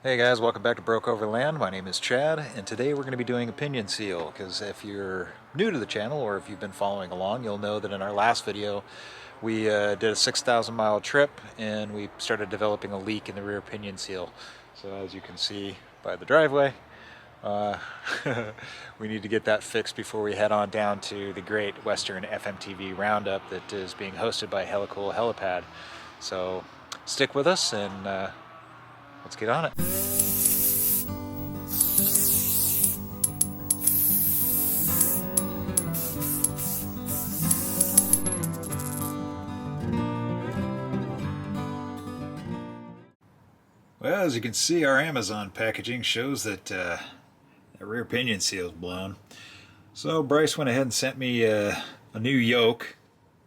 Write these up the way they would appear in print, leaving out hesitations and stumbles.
Hey guys, welcome back to Broke Overland. My name is Chad, and today we're going to be doing a pinion seal, because if you're new to the channel or if you've been following along, you'll know that in our last video we did a 6,000 mile trip and we started developing a leak in the rear pinion seal. So as you can see by the driveway, uh, we need to get that fixed before we head on down to the Great Western FMTV Roundup that is being hosted by Helipad. So stick with us and let's get on it. Well, as you can see, our Amazon packaging shows that the rear pinion seal is blown. So Bryce went ahead and sent me a new yoke.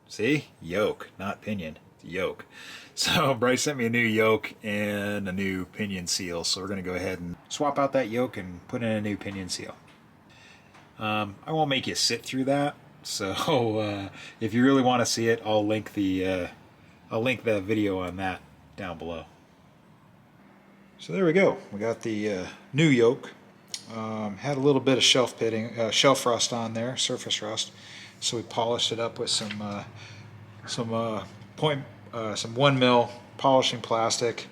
See? Yoke, not pinion. It's yoke. So Bryce sent me a new yoke and a new pinion seal. So we're going to go ahead and swap out that yoke and put in a new pinion seal. I won't make you sit through that. So if you really want to see it, I'll link the video on that down below. So there we go. We got the new yoke. Had a little bit of shelf rust on there, surface rust. So we polished it up with some 1 mil polishing plastic,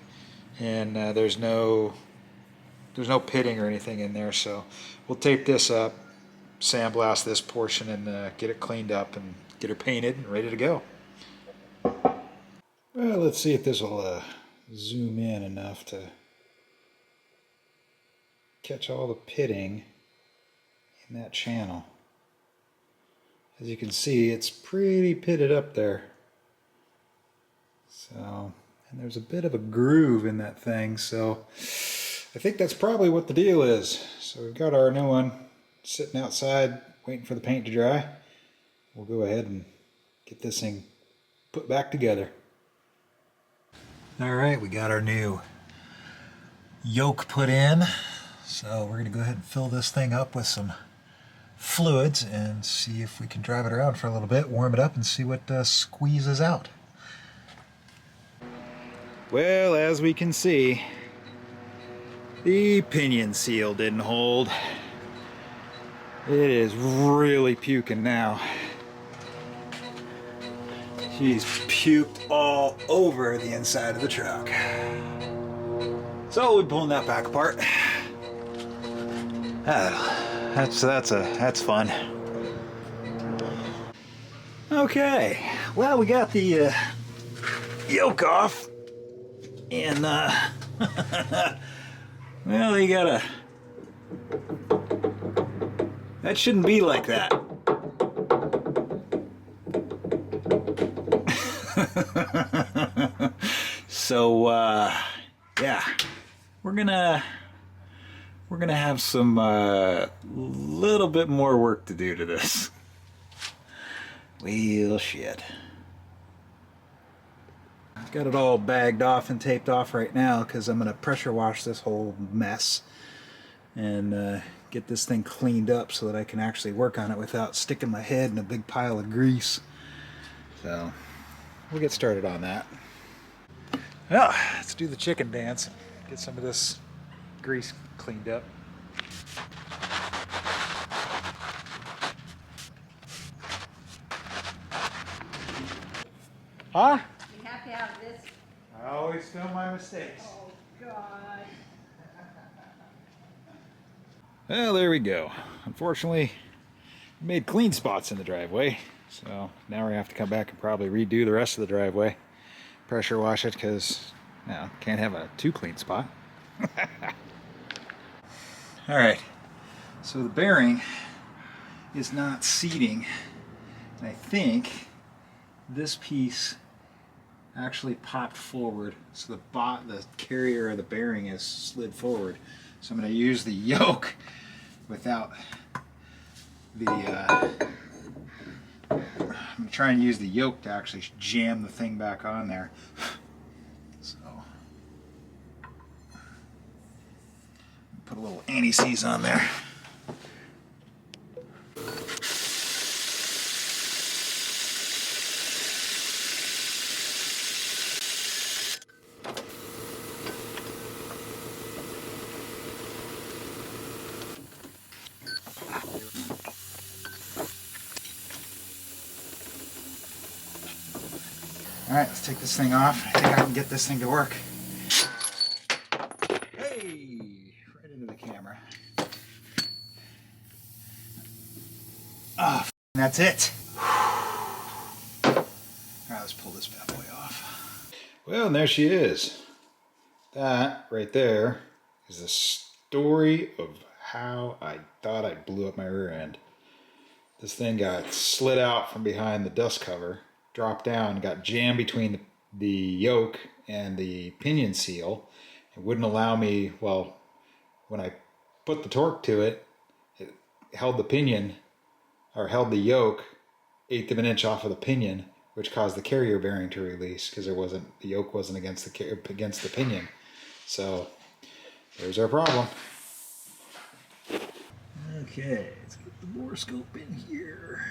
and there's no pitting or anything in there. So we'll tape this up, sandblast this portion, and get it cleaned up and get her painted and ready to go. Well, let's see if this will zoom in enough to catch all the pitting in that channel. As you can see, it's pretty pitted up there. So, and there's a bit of a groove in that thing, so I think that's probably what the deal is. So we've got our new one sitting outside waiting for the paint to dry. We'll go ahead and get this thing put back together. Alright, we got our new yoke put in. So we're going to go ahead and fill this thing up with some fluids and see if we can drive it around for a little bit, warm it up, and see what squeezes out. Well, as we can see, the pinion seal didn't hold. It is really puking now. She's puked all over the inside of the truck. So we're pulling that back apart. That's fun. Okay, well, we got the yoke off, and well, you gotta. That shouldn't be like that. So yeah, we're gonna have some little bit more work to do to this. Well, shit. I've got it all bagged off and taped off right now because I'm gonna pressure wash this whole mess and get this thing cleaned up so that I can actually work on it without sticking my head in a big pile of grease. So we'll get started on that. Well, let's do the chicken dance and get some of this grease cleaned up. Huh? You have to have this. I always film my mistakes. Oh, God. Well, there we go. Unfortunately, we made clean spots in the driveway. So now we have to come back and probably redo the rest of the driveway. Pressure wash it because, no, can't have a too clean spot. Alright, so the bearing is not seating, and I think this piece actually popped forward, so the carrier of the bearing is slid forward. So I'm going to use the yoke without the I'm going to try and use the yoke to actually jam the thing back on there. So put a little anti-seize on there. Alright, let's take this thing off. I think I can get this thing to work. Hey! Right into the camera. Oh, that's it. Alright, let's pull this bad boy off. Well, and there she is. That right there is the story of how I thought I blew up my rear end. This thing got slid out from behind the dust cover, dropped down, got jammed between the yoke and the pinion seal. It wouldn't allow me, well, when I put the torque to it, it held the pinion, or held the yoke 1/8 of an inch off of the pinion, which caused the carrier bearing to release because the yoke wasn't against the pinion. So there's our problem. Okay, let's get the bore scope in here.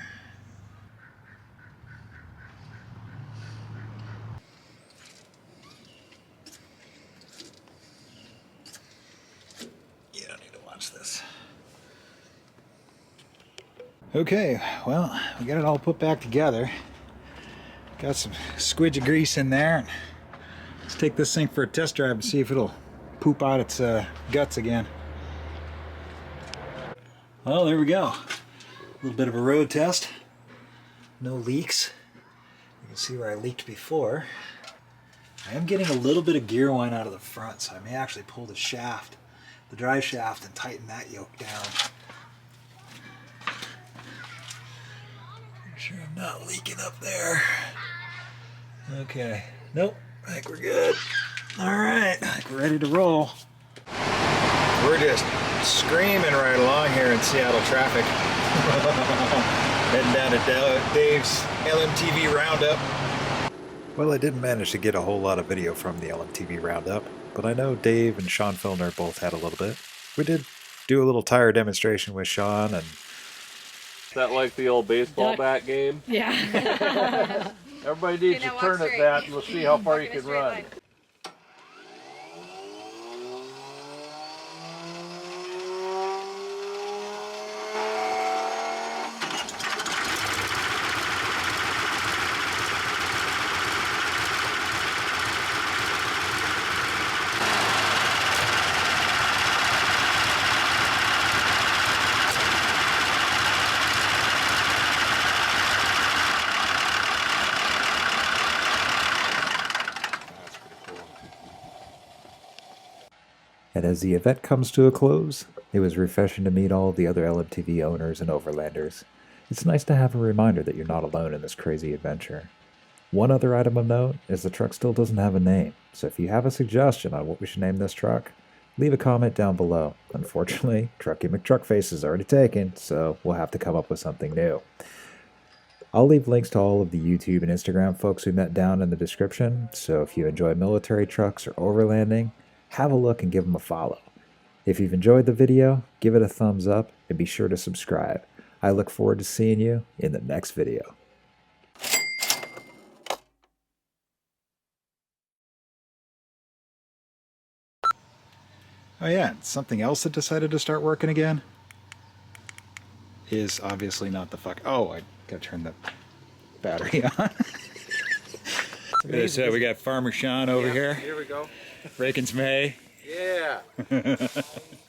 You don't need to watch this. Okay, well, we got it all put back together. Got some squidge of grease in there. Let's take this thing for a test drive and see if it'll poop out its guts again. Well, there we go. A little bit of a road test. No leaks. You can see where I leaked before. I am getting a little bit of gear whine out of the front, so I may actually pull the shaft, the drive shaft, and tighten that yoke down. Make sure I'm not leaking up there. Okay. Nope. I think we're good. Alright. I think we're ready to roll. We're just screaming right along here in Seattle traffic. Heading down to Dave's LMTV Roundup. Well, I didn't manage to get a whole lot of video from the LMTV Roundup, but I know Dave and Sean Fillner both had a little bit. We did do a little tire demonstration with Sean, and is that like the old baseball bat game? Yeah. Everybody needs to turn at that and we'll see how far you can run. And as the event comes to a close, it was refreshing to meet all the other LMTV owners and overlanders. It's nice to have a reminder that you're not alone in this crazy adventure. One other item of note is the truck still doesn't have a name, so if you have a suggestion on what we should name this truck, leave a comment down below. Unfortunately, Trucky McTruckface is already taken, so we'll have to come up with something new. I'll leave links to all of the YouTube and Instagram folks we met down in the description, so if you enjoy military trucks or overlanding, have a look and give them a follow. If you've enjoyed the video, give it a thumbs up and be sure to subscribe. I look forward to seeing you in the next video. oh yeah, something else that decided to start working again is obviously not the fuck. Oh, I gotta turn the battery on. So we got Farmer Sean over here. Here we go. Raking some hay. Yeah.